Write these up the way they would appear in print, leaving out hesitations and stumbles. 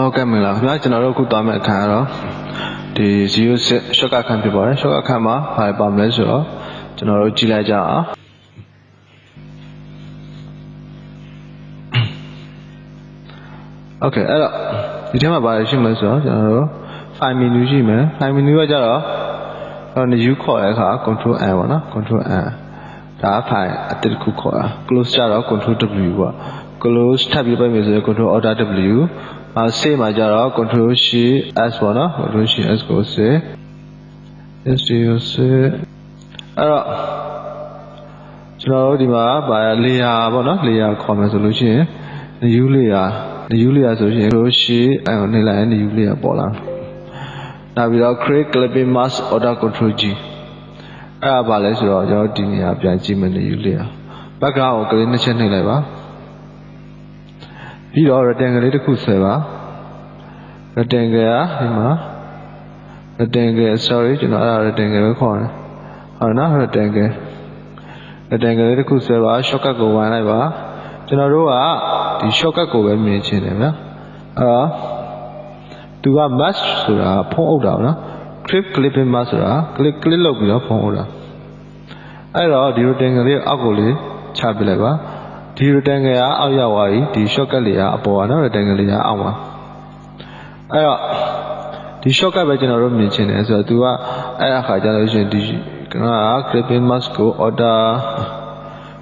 Okay, mình là nói cho nó cũng tóm lại khá đó thì dữ sẽ cho các khăn phải bỏ cho các khăn mà phải bấm lên rồi cho nó chỉ lại cho ok đó thì thế mà bài xin mới rồi cho nó file menu gì mà file menu ở đó còn nếu khó là khá control A vào nó control A đã phải tự khúc khó close cho đó control W vào close tab như vậy mình sẽ control order W same mà cho đó control shift S vào nó control shift S có sẽ đó cho nó đi mà bài layer vào nó layer comment solution new layer solution control shift anh này là new layer bỏ lại now we are create clipping mask order control G bà lấy rồi cho đi nhàပြန်ကြည့်မယ် new layer background ကို click နှစ်ချက်နှိပ်လိုက်ပါပြီးတော့ rectangle လေးတစ်ခုဆွဲပါ rectangle ဒီမှာ rectangle sorry ကျွန်တော်အဲ့ဒါ rectangle ပဲခေါ်တယ်ဟုတ်နော် rectangle လေးတစ်ခုဆွဲပါ shortcut ကိုဝိုင်းလိုက်ပါကျွန်တော်တို့ကဒီ shortcut ကိုပဲမြင်ချင်တယ်ဗျာအဲ့တော့သူက mask ဆိုတာဖုံးအုပ်တာနော် clipping mask ဆိုတာ click လုပ်ပြီးတော့ဖုံးအုပ်တာအဲ့တော့ဒီ rectangle လေးအောက်ကိုလေးချပစ်လိုက်ပါဒီ rectangle ကအောက်ရောက်သွားပြီဒီ shortcut လေးကအပေါ်ကနော် rectangle လေးကအောက်မှာအဲ့တော့ဒီ shortcut ပဲကျွန်တော်တို့မြင်ချင်တယ်ဆိုတော့ तू ကအဲ့အခါကျလို့ရှိရင်ဒီက clipping mask ကို order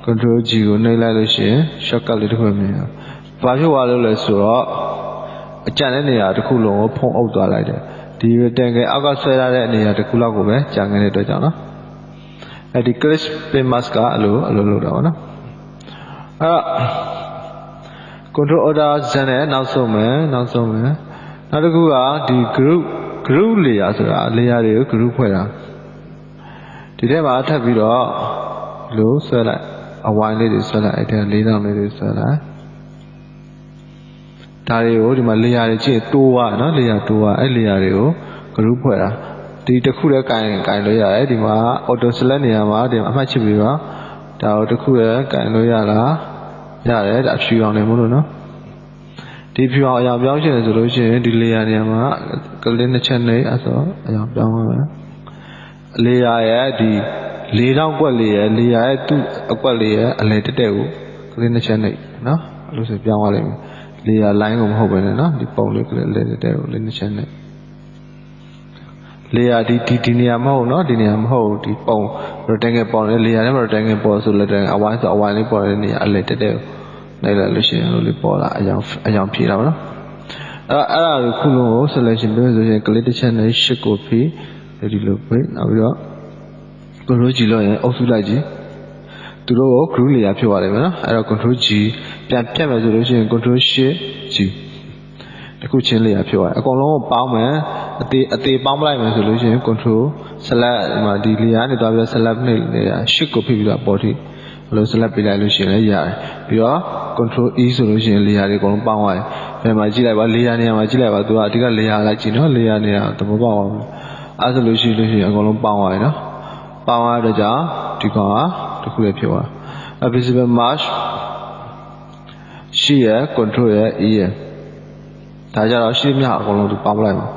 control G ကိုနှိပ်လိုက်လို့ရှိရင် shortcut လေးတစ်ခုမြင်တယ်ဘာဖြစ်သွားလို့လဲဆိုတော့အကြံတဲ့နေရာတစ်ခုလုံးကိုဖုံးအုပ်သွားလိုက်တယ်ဒီ rectangle အောက်ကဆွဲထားတဲ့နေရာတစ်ခုလောက်ကိုပဲကြာငယ်တဲ့အတွက်ကြောင့်နော်အဲ့ဒီ clipping mask ကအလိုလုပ်တာပါနော်အဲ့ control order Z နဲ့နောက်ဆုံးမယ်နောက်တစ်ခုကဒီ group layer ဆိုတာ layer တွေကို group ဖွဲ့တာဒီထဲမှာထပ်ပြီးတော့လို့ဆွဲလိုက်အဝိုင်းလေးတွေဆွဲလိုက်အဲ့ဒါလေးတောင်လေးတွေဆွဲလိုက်ဒါတွေကိုဒီမှာ layer တွေကြည့်တိုးသွားနော် layer တိုးသွားအဲ့ layer တွေကို group ဖွဲ့တာဒီတစ်ခုတည်းကင်လို့ရတယ်ဒီမှာ auto select နေရာမှာဒီမှာအမှတ်ချစ်ပြီးပါဒါကိုတစ်ခုတည်းကင်လို့ရလားရတယ်ဒါဖြူအောင်နေမို့လို့နော်ဒီဖြူအောင်အရာပြောင်းချင်တယ်ဆိုလို့ရှိရင်ဒီ layer နေရာမှာ click နှစ်ချက်နဲ့အစောအရာပြောင်းပါမယ် layer ရဲ့ဒီ4000ကွက်လေးရဲ့ layer ရဲ့သူ့အကွက်လေးရဲ့အလဲတက်ကို click နှစ်ချက်နဲ့နော်အဲ့လိုဆိုပြောင်းသွားလိမ့်မယ် layer line ကိုမဟုတ်ဘဲနဲ့နော်ဒီပုံလေး click လဲတက်ကိုလေးနှစ်ချက်နဲ့ layer ဒီနေရာမဟုတ်နော်ဒီနေရာမဟုတ်ဒီပုံ rectangle ပေါ်နေ layer ထဲမှာ rectangle ပေါ်ဆို rectangle အဝိုင်းဆိုအဝိုင်းလေးပေါ်တဲ့နေရာအလဲတက်ကိုလိုက်လာလို့ရှိရင်လို့လေးပေါ်လာအယောင်ဖြည့်လာပါနော်အဲ့ဒါကိုခုလုံးကို selection ပေးလို့ဆိုရင် click တစ်ချက်နဲ့ shift ကိုဖြည့်ဒီလိုပဲနောက်ပြီးတော့ control G လို့ရင်အုပ်စုလိုက်ကြည့်သူတို့ကို group layer ဖြစ်သွားတယ်နော်အဲ့တော့ control G ပြန်ဖြတ်မယ်ဆိုလို့ရှိရင် control shift G တခုချင်း layer ဖြစ်သွားတယ်အကုန်လုံးကိုပေါင်းမယ်အသေးပေါင်းပလိုက်မယ်ဆိုလို့ရှိရင် control select ဒီ layer နဲ့တွားပြီးတော့ select နဲ့ layer shift ကိုဖိပြီးတော့ပေါ်ထိဘယ်လို select ပေးလိုက်လို့ရှိရင်လည်းရတယ်ပြီးတော့ control E ဆိုလို့ရှိရင် layer တွေအကုန်လုံးပေါင်းသွားတယ်ဘယ်မှာကြည့်လိုက်ပါ layer နေရာမှာကြည့်လိုက်ပါသူကအဓိက layer လိုက်ကြည့်နော် layer နေရာသဘောပေါက်အောင်အဲ့ဆိုလို့ရှိရင်အကုန်လုံးပေါင်းသွားတယ်နော်ပေါင်းသွားတဲ့ကြောင့်ဒီကောင်ကတစ်ခုလေးဖြစ်သွား visible mesh ရှိရ control ရ E ရဒါကြတော့ရှိမြအကုန်လုံးသူပေါင်းလိုက်မှာ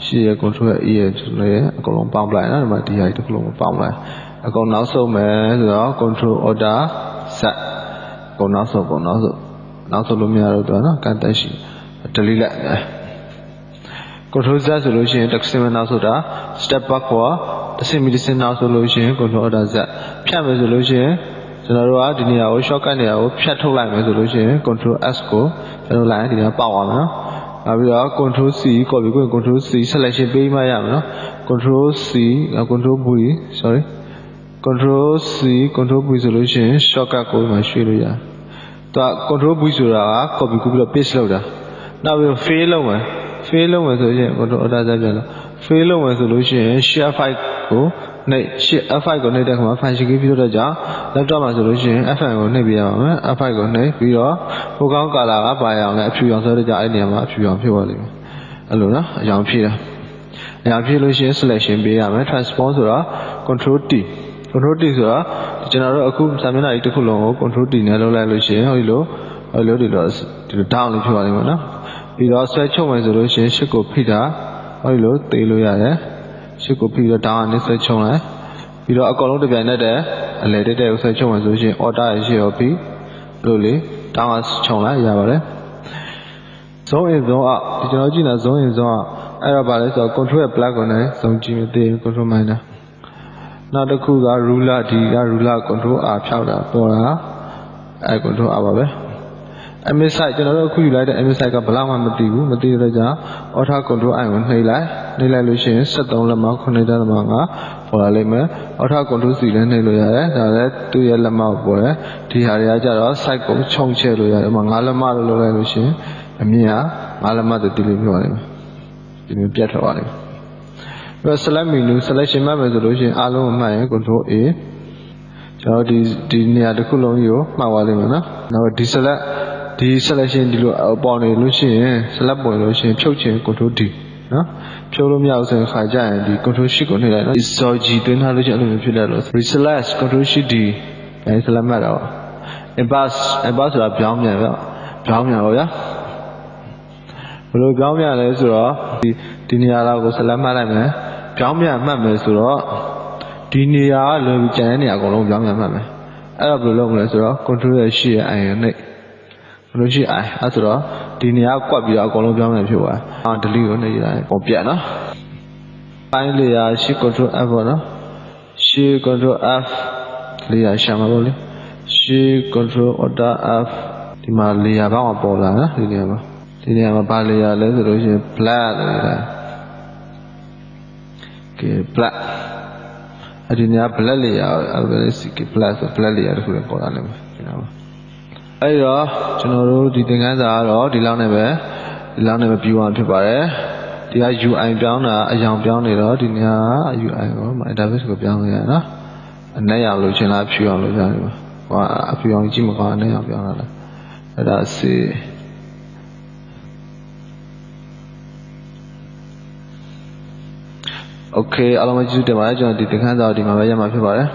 ရှိရ control ရ E ရဆိုလည်းအကုန်လုံးပေါင်းလိုက်နော်ဒီမှာဒီဟာတစ်ခုလုံးပေါင်းလိုက်အကုန်နောက်ဆုံးမယ်ဆိုတော့ control order Z အကုန်နောက်ဆုံးလို့မရတော့တော့နော်ကန်တက်ရှိ delete လိုက် control Z ဆိုလို့ရှိရင်တစ်ဆင့်နောက်ဆုံးတာ step back ခေါ်တစ်ဆင့်နောက်ဆိုလို့ရှိရင် control order Z ဖြတ်မယ်ဆိုလို့ရှိရင်ကျွန်တော်တို့ကဒီနေရာကို shortcut နေရာကိုဖြတ်ထုတ်လိုက်မယ်ဆိုလို့ရှိရင် control S ကိုကျွန်တော်လိုက်ဒီနေရာပေါက်သွားမယ်နော်နောက်ပြီးတော့ control C copy ကို control C selection ပေးမှရမယ်နော် control C control V sorry control C control V ဆိုလို့ရှိရင် shortcut ကိုမှရွှေ့လို့ရတယ်သူက control V ဆိုတာက copy ကိုပြီးတော့ paste လုပ်တာနောက်ပြီး fail လုပ်မယ်ဆိုရင် control order ဆက်ပြန်လို့ fail လုပ်မယ်ဆိုလို့ရှိရင် share file ကိုနှိပ် F5 ကိုနှိပ်တဲ့အခါမှာ function key ပြီးတော့ကြောင့် laptop မှာဆိုလို့ရှိရင် F5 ကိုနှိပ်ပြရအောင်မယ် F5 ကိုနှိပ်ပြီးတော့ background color ကပါရအောင်လဲအဖြူအောင်ဆိုတော့ကြောင့်အဲ့ဒီနေရာမှာအဖြူအောင်ဖြစ်သွားလိမ့်မယ်အဲ့လိုနော်အရောင်ဖြည့်တာအရောင်ဖြည့်လို့ရှိရင် selection ပေးရမယ် transform ဆိုတာ control T ဆိုတာကျွန်တော်တို့အခုစာမျက်နှာကြီးတစ်ခုလုံးကို control T နဲ့လုပ်လိုက်လို့ရှိရင်ဟိုလိုဒီလို down လေးဖြစ်သွားလိမ့်မယ်နော် ပြီးတော့ဆွဲချုပ်မယ်ဆိုလို့ရှိရင်ရှစ်ကိုဖိတာဟောဒီလိုသေးလို့ရတယ်ရှစ်ကိုဖိပြီးတော့တောင်းကနေဆွဲချုပ်လိုက်ပြီးတော့အကောင်လုံးတစ်ပြိုင်နက်တည်းအလဲတက်တဲ့ကိုဆွဲချုပ်မယ်ဆိုလို့ရှိရင်အော်တာရရှိရောဖိလို့လေတောင်းကချုပ်လိုက်ရပါတယ်ဇုံးin ဇုံးအောက်ဒီကျွန်တော်ကြည့်နေတာဇုံးin ဇုံးအောက်အဲ့တော့ဗာလဲဆိုတော့ control ရဲ့ plug ကိုလည်းဇုံကြည့်မသိဘူး control minor နောက်တစ်ခုက ruler ဒီက ruler control R ဖြောက်တာပေါ်တာအဲ့ control R ပါပဲ MSI ကျွန်တော်တို့အခုယူလိုက်တဲ့ MSI ကဘယ်လောက်မှမသိဘူးမသိတဲ့ကြောင့် auto control I ကိုနှိပ်လိုက်လို့ရှိရင်73လက်မ9.5ပေါ်လာလိမ့်မယ် auto control C လည်းနှိပ်လို့ရတယ်ဒါလည်းသူ့ရဲ့လက်မပေါ်တယ်ဒီဟာတွေကကြတော့ site ကိုခြုံချဲ့လို့ရတယ်ဥပမာ9လက်မလို့လုပ်လိုက်လို့ရှိရင်အမြင်က9လက်မတည်းတိလို့ပြောရလိမ့်မယ်ဒီမျိုးပြတ်ထွက်သွားလိမ့်မယ်ပြီးတော့ select menu selection မှတ်မယ်ဆိုလို့ရှိရင်အားလုံးကိုမှတ်ရင် control A ကျွန်တော်ဒီနေရာတစ်ခုလုံးကြီးကိုမှတ်သွားလိမ့်မယ်နော်နောက်ဒီ selection ဒီလိုပေါ်နေလို့ရှိရင် select ပေါ်လို့ရှိရင်ဖြုတ်ချင် control D နော်ဖြုတ်လို့မရဘူးဆိုရင်ခါကြရင်ဒီ control shift ကိုနှိပ်လိုက်နော် exog တွင်းထားလို့ရှိရင်အဲ့လိုမျိုးဖြစ်တယ်လို့ reselect control shift D အဲ select မှတ်တာပါ emboss ဆိုတာပြောင်းပြန်ပါဗျာဘယ်လိုပြောင်းပြန်လဲဆိုတော့ဒီနေရာလောက်ကို select မှတ်လိုက်မယ်ပြောင်းပြန်မှတ်မယ်ဆိုတော့ဒီနေရာကလွယ်ပြီးကျန်တဲ့နေရာအကုန်လုံးပြောင်းပြန်မှတ်မယ်အဲ့တော့ဘယ်လိုလုပ်မလဲဆိုတော့ control ရဲ့ရှိရဲ့ I နဲ့control ရှိ I အဲ့ဆိုတော့ဒီနေရာကွက်ပြီးတော့အကုန်လုံးပြောင်းပြန်ဖြစ်သွားတယ်။ delete ကိုနှိပ်လိုက်ပုံပြတ်နော်။ file layer ရှိ control F ပေါ့နော်။ရှိ control F layer ရှာမှာပေါ့လေ။ရှိ control order F ဒီမှာ layer ဘောင်းကပေါ်လာနော်ဒီနေရာမှာဘာ layer လဲဆိုလို့ရှိရင် black လို့ရတယ်။ okay black အဲ့ဒီနေရာ black layer အဲ့ဒါလည်း CK black ဆို black layer တခုလည်းပေါ်လာလိမ့်မယ်ဒီနားမှာအဲ့တော့ကျွန်တော်တို့ဒီသင်ခန်းစာကတော့ဒီလောက်နဲ့ပဲပြီးသွားဖြစ်ပါတယ်ဒီက UI ပြောင်းတာအယောင်ပြောင်းနေတော့ဒီနေရာ UI ကို interface ကိုပြောင်းလို့ရနော်အနက်ရောင်လို့ချင်းလားဖြူအောင်လို့ရတယ်ဟိုအဖြူအောင်ကြည့်မကောင်းအနက်ရောင်ပြောင်းလာလားအဲ့ဒါစေโอเคအားလုံးပဲကျေးဇူးတင်ပါတယ်ကျွန်တော်ဒီသင်ခန်းစာကိုဒီမှာပဲရမှာဖြစ်ပါတယ်